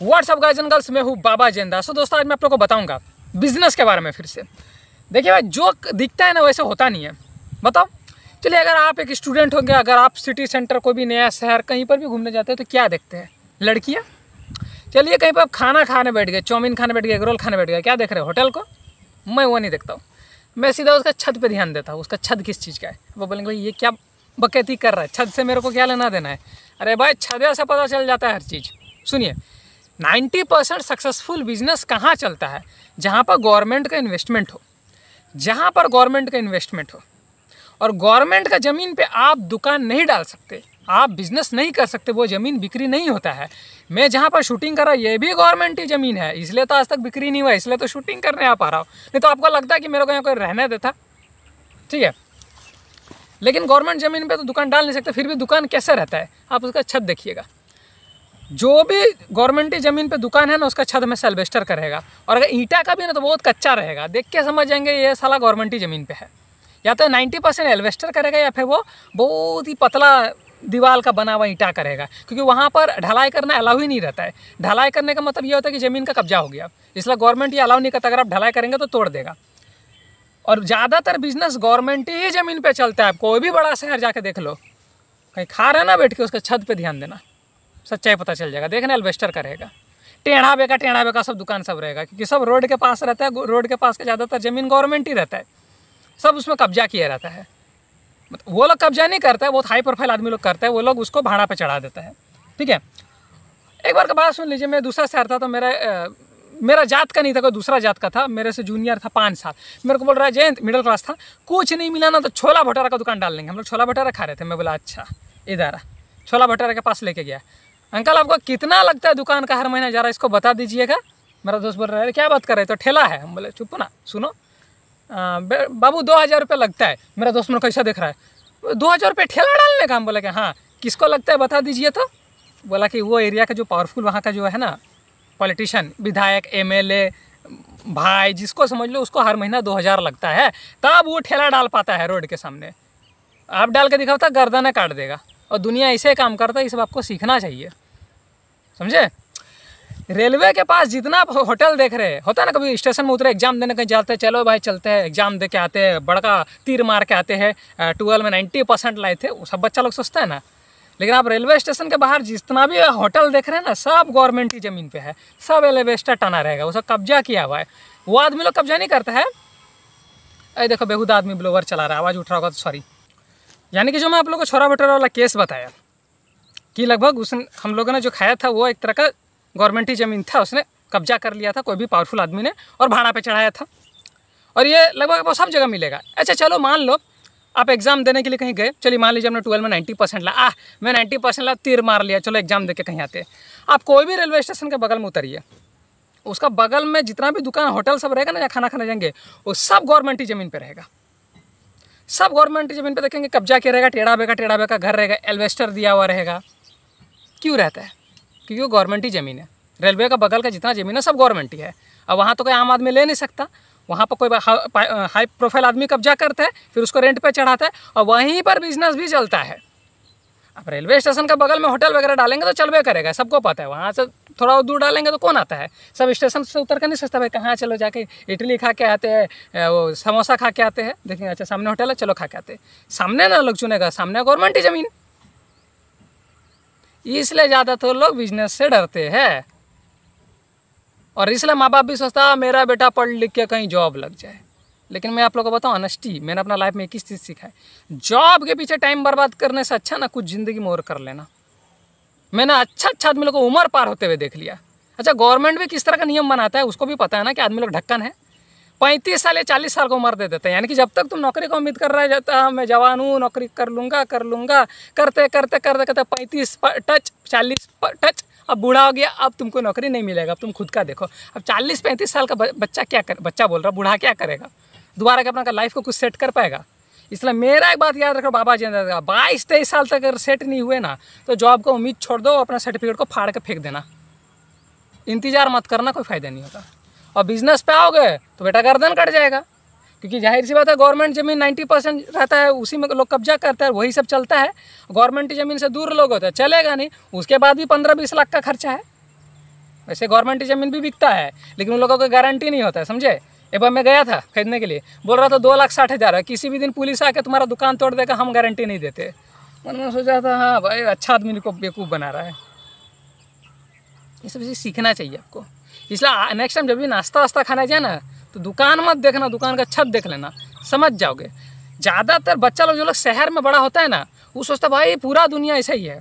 WhatsApp guys and girls, मैं हूँ बाबा जेंदा। सो दोस्तों, आज मैं आप लोगों को बताऊंगा बिजनेस के बारे में फिर से। देखिए भाई, जो दिखता है ना वैसे होता नहीं है। बताओ, चलिए, अगर आप एक स्टूडेंट होंगे, अगर आप सिटी सेंटर कोई भी नया शहर कहीं पर भी घूमने जाते हैं तो क्या देखते हैं? लड़कियाँ। चलिए, कहीं पर आप खाना खाने बैठ गए, चाउमीन खाने बैठ गए, एग रोल खाने बैठ गए, क्या देख रहे हो? होटल को। मैं वो नहीं देखता हूँ, मैं सीधा उसका छत पे ध्यान देता हूँ। उसका छत किस चीज़ का है? वो बोलेंगे भाई ये क्या बकैती कर रहा है, छत से मेरे को क्या लेना देना है? अरे भाई, छत से पता चल जाता है हर चीज़। सुनिए, 90% सक्सेसफुल बिजनेस कहाँ चलता है? जहाँ पर गवर्नमेंट का इन्वेस्टमेंट हो, जहाँ पर गवर्नमेंट का इन्वेस्टमेंट हो। और गवर्नमेंट का ज़मीन पे आप दुकान नहीं डाल सकते, आप बिजनेस नहीं कर सकते, वो ज़मीन बिक्री नहीं होता है। मैं जहाँ पर शूटिंग कर रहा हूँ ये भी गवर्नमेंट ही ज़मीन है, इसलिए तो आज तक बिक्री नहीं हुआ, इसलिए तो शूटिंग करने आ पा रहा हूँ। नहीं तो आपको लगता है कि मेरे को यहाँ कोई रहने देता? ठीक है, लेकिन गवर्नमेंट ज़मीन पे तो दुकान डाल नहीं सकते, फिर भी दुकान कैसे रहता है? आप उसका छत देखिएगा। जो भी गवर्नमेंट ज़मीन पे दुकान है ना, उसका छत में से एल्वेस्टर का रहेगा। और अगर ईंटा का भी ना तो बहुत कच्चा रहेगा, देख के समझ जाएंगे ये साला गवर्नमेंट ज़मीन पे है। या तो 90% एल्वेस्टर करेगा या फिर वो बहुत ही पतला दीवार का बना हुआ ईंटा करेगा, क्योंकि वहाँ पर ढलाई करना अलाउ ही नहीं रहता है। ढलाई करने का मतलब ये होता है कि ज़मीन का कब्जा हो गया, इसलिए गवर्नमेंट ये अलाउ नहीं करता। अगर आप ढलाई करेंगे तो तोड़ देगा। और ज़्यादातर बिजनेस गवर्नमेंट ही ज़मीन पे चलता है। आप कोई भी बड़ा शहर जाके देख लो, कहीं खा रहे ना बैठ के, उसका छत पे ध्यान देना, सच्चाई पता चल जाएगा। देखना, एल्वेस्टर का रहेगा, टेढ़ा बेका सब दुकान सब रहेगा, क्योंकि सब रोड के पास रहता है। रोड के पास का ज़्यादातर ज़मीन गवर्नमेंट ही रहता है, सब उसमें कब्जा किया रहता है। मतलब वो लोग कब्जा नहीं करता है, बहुत हाई प्रोफाइल आदमी लोग करते हैं, वो लोग उसको भाड़ा पे चढ़ा देता है। ठीक है, एक बार का बात सुन लीजिए। मैं दूसरा शहर था, तो मेरा जात का नहीं था, कोई दूसरा जात का था, मेरे से जूनियर था 5 साल। मेरे को बोल रहा है जयंत, मिडिल क्लास था, कुछ नहीं मिला ना तो छोला भटूरा का दुकान डाल लेंगे। हम लोग छोला भटूरा खा रहे थे। मैं बोला अच्छा, इधर छोला भटूरा के पास लेके गया। अंकल, आपको कितना लगता है दुकान का हर महीना? ज़रा इसको बता दीजिएगा। मेरा दोस्त बोल रहा है क्या बात कर रहे तो ठेला है। हम बोले चुप ना, सुनो बाबू, 2000 रुपये लगता है। मेरा दोस्त मेरे कैसा देख रहा है, 2000 रुपये ठेला डालने का? हम बोले कि हाँ, किसको लगता है बता दीजिए तो। बोला कि वो एरिया का जो पावरफुल वहाँ का जो है ना पॉलिटिशियन, विधायक, MLA भाई, जिसको समझ लो, उसको हर महीना 2000 लगता है, तब वो ठेला डाल पाता है रोड के सामने। आप डाल के दिखाओ, गर्दन काट देगा। और दुनिया ऐसे काम करता है, ये सब आपको सीखना चाहिए, समझे? रेलवे के पास जितना आप होटल देख रहे हैं, होता है ना, कभी स्टेशन में उतरे, एग्जाम देने कहीं जाते हैं, चलो भाई चलते हैं, एग्जाम दे के आते हैं, बड़का तीर मार के आते हैं, 12 में 90% लाए थे, वो सब बच्चा लोग सोचता है ना। लेकिन आप रेलवे स्टेशन के बाहर जितना भी होटल देख रहे हैं ना, सब गवर्नमेंट की ज़मीन पे है, सब एलिवेस्टर टना रहेगा, वो सब कब्जा किया हुआ है। वो आदमी लोग कब्जा नहीं करता है। अरे देखो, बेहुदा आदमी ब्लोवर चला रहा है, आवाज़ उठ रहा होगा तो सॉरी। यानी कि जो मैं आप लोगों को छोला भटूरा वाला केस बताया कि लगभग उसने, हम लोगों ने जो खाया था वो एक तरह का गवर्नमेंट ही ज़मीन था, उसने कब्जा कर लिया था कोई भी पावरफुल आदमी ने, और भाड़ा पे चढ़ाया था। और ये लगभग वो सब जगह मिलेगा। अच्छा चलो, मान लो आप एग्ज़ाम देने के लिए कहीं गए, चलिए मान लीजिए हमने 12 में 90% ला, मैं 90% ला, तीर मार लिया, चलो एग्जाम दे के कहीं आते। आप कोई भी रेलवे स्टेशन के बगल में उतरिए, उसका बगल में जितना भी दुकान होटल सब रहेगा ना, या खाना खाने जाएंगे, वो सब गवर्नमेंट ही ज़मीन पर रहेगा। सब गवर्नमेंट ज़मीन पे देखेंगे कब्जा किया रहेगा, टेढ़ा बेका घर रहेगा, एल्वेस्टर दिया हुआ रहेगा। क्यों रहता है? क्योंकि वो गवर्नमेंट ही ज़मीन है। रेलवे का बगल का जितना ज़मीन है सब गवर्नमेंट ही है। अब वहाँ तो कोई आम आदमी ले नहीं सकता, वहाँ पर कोई हाई प्रोफाइल आदमी कब्जा करता है, फिर उसको रेंट पे चढ़ाता है, और वहीं पर बिजनेस भी चलता है। अब रेलवे स्टेशन का बगल में होटल वगैरह डालेंगे तो चलबे करेगा, सबको पता है। वहाँ से थोड़ा दूर डालेंगे तो कौन आता है? सब स्टेशन से उतर कर नहीं सकता भाई, कहाँ चलो जाके इडली खा के आते हैं, वो समोसा खा के आते हैं, देखेंगे अच्छा सामने होटल है, चलो खा के आते हैं। सामने ना लोग चुनेगा, सामने गवर्नमेंट ही ज़मीन। इसलिए ज़्यादातर लोग बिजनेस से डरते हैं, और इसलिए माँ बाप भी सोचता मेरा बेटा पढ़ लिख के कहीं जॉब लग जाए। लेकिन मैं आप लोगों को बताऊँ ऑनेस्टी, मैंने अपना लाइफ में एक ही चीज़ सीखा है, जॉब के पीछे टाइम बर्बाद करने से अच्छा ना कुछ ज़िंदगी में और कर लेना। मैंने अच्छा आदमी लोग को उम्र पार होते हुए देख लिया। अच्छा, गवर्नमेंट भी किस तरह का नियम बनाता है उसको भी पता है ना, कि आदमी लोग ढक्कन है, 35 साल या 40 साल को उम्र दे देते हैं। यानी कि जब तक तुम नौकरी को उम्मीद कर रहा जाता, मैं जवान हूँ, नौकरी कर लूँगा, करते करते 35 टच, 40 टच, अब बूढ़ा हो गया, अब तुमको नौकरी नहीं मिलेगा। अब तुम खुद का देखो, अब 40-35 साल का बच्चा क्या करे, बच्चा बोल रहा, बूढ़ा क्या करेगा? दोबारा के अपना लाइफ को कुछ सेट कर पाएगा? इसलिए मेरा एक बात याद रखो, बाबा जी ने 22-23 साल तक अगर सेट नहीं हुए ना, तो जॉब को उम्मीद छोड़ दो, अपना सर्टिफिकेट को फाड़ के फेंक देना, इंतजार मत करना, कोई फ़ायदा नहीं होता। और बिजनेस पे आओगे तो बेटा गर्दन कट जाएगा, क्योंकि जाहिर सी बात है गवर्नमेंट ज़मीन 90% रहता है, उसी में लोग कब्जा करते हैं, वही सब चलता है। गवर्नमेंट ज़मीन से दूर लोग होते हैं, चलेगा नहीं। उसके बाद भी 15-20 लाख का खर्चा है, वैसे गवर्नमेंट ज़मीन भी बिकता है, लेकिन उन लोगों को गारंटी नहीं होता है, समझे। एक बार मैं गया था खरीदने के लिए, बोल रहा था 2,60,000 है, किसी भी दिन पुलिस आके तुम्हारा दुकान तोड़ देगा, हम गारंटी नहीं देते। मन में सोचा था हाँ भाई, अच्छा आदमी को बेवकूफ़ बना रहा है। ये सब चीज़ सीखना चाहिए आपको। इसलिए नेक्स्ट टाइम जब भी नाश्ता वास्ता खाने जाए ना, तो दुकान मत देखना, दुकान का छत देख लेना, समझ जाओगे। ज़्यादातर बच्चा लोग जो लोग शहर में बड़ा होता है ना, वो सोचता भाई पूरा दुनिया ऐसा ही है।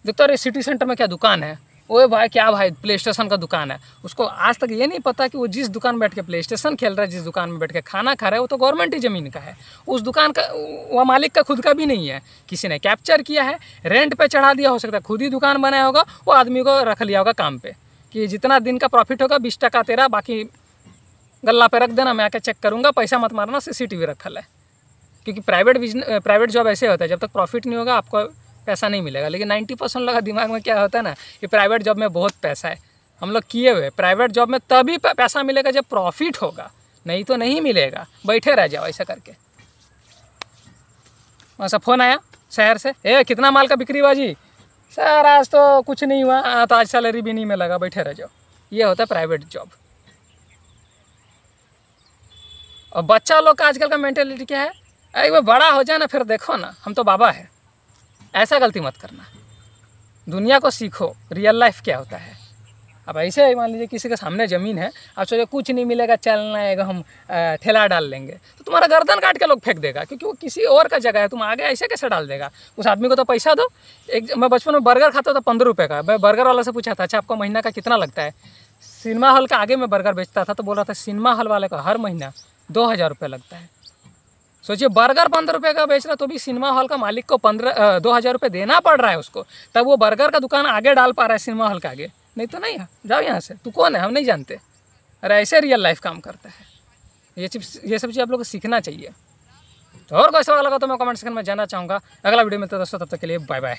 देखते अरे सिटी सेंटर में क्या दुकान है, ओए भाई क्या भाई प्ले स्टेशन का दुकान है। उसको आज तक ये नहीं पता कि वो जिस दुकान में बैठ के प्ले स्टेशन खेल रहा है, जिस दुकान में बैठ के खाना खा रहा है, वो तो गवर्नमेंट ही ज़मीन का है। उस दुकान का वो मालिक का खुद का भी नहीं है, किसी ने कैप्चर किया है, रेंट पे चढ़ा दिया, हो सकता है खुद ही दुकान बनाया होगा, वो आदमी को रख लिया होगा काम पे कि जितना दिन का प्रॉफिट होगा 20 टका तेरा, बाकी गल्ला पे रख देना, मैं आके चेक करूँगा, पैसा मत मारना, CCTV रखल है। क्योंकि प्राइवेट जॉब ऐसे होता है, जब तक प्रॉफिट नहीं होगा आपको पैसा नहीं मिलेगा। लेकिन 90% लोगों का दिमाग में क्या होता है ना कि प्राइवेट जॉब में बहुत पैसा है। हम लोग किए हुए प्राइवेट जॉब में तभी पैसा मिलेगा जब प्रॉफिट होगा, नहीं तो नहीं मिलेगा। बैठे रह जाओ ऐसा करके। वहाँ से फ़ोन आया शहर से, कितना माल का बिक्री हुआ जी? सर आज तो कुछ नहीं हुआ, तो आज सैलरी भी नहीं मिलेगा, बैठे रह जाओ। ये होता है प्राइवेट जॉब। और बच्चा लोग का आजकल का मेंटेलिटी क्या है, एक बार बड़ा हो जाए ना फिर देखो ना हम तो बाबा है। ऐसा गलती मत करना, दुनिया को सीखो, रियल लाइफ क्या होता है। अब ऐसे ही मान लीजिए किसी के सामने ज़मीन है, आप सोचो कुछ नहीं मिलेगा, चलना है हम ठेला डाल लेंगे, तो तुम्हारा गर्दन काट के लोग फेंक देगा, क्योंकि वो किसी और का जगह है, तुम आगे ऐसे कैसे डाल देगा। उस आदमी को तो पैसा दो। मैं बचपन में बर्गर खाता था 15 रुपये का, मैं बर्गर वाला से पूछा था अच्छा आपको महीना का कितना लगता है। सिनेमा हॉल का आगे में बर्गर बेचता था, तो बोल रहा था सिनेमा हॉल वाले का हर महीना 2,000 रुपये लगता है। सोचिए बर्गर 15 रुपये का बेच रहा, तो भी सिनेमा हॉल का मालिक को 2,000 रुपये देना पड़ रहा है उसको, तब वो बर्गर का दुकान आगे डाल पा रहा है सिनेमा हॉल के आगे। नहीं तो नहीं, जाओ यहाँ से, तू कौन है, हम नहीं जानते। अरे ऐसे रियल लाइफ काम करता है। ये सब चीज़ आप लोग को सीखना चाहिए। तो और कोई सवाल लगा तो मैं कमेंट सेक्शन में जानना चाहूँगा। अगला वीडियो में तो दोस्तों, तब तक के लिए बाय बाय।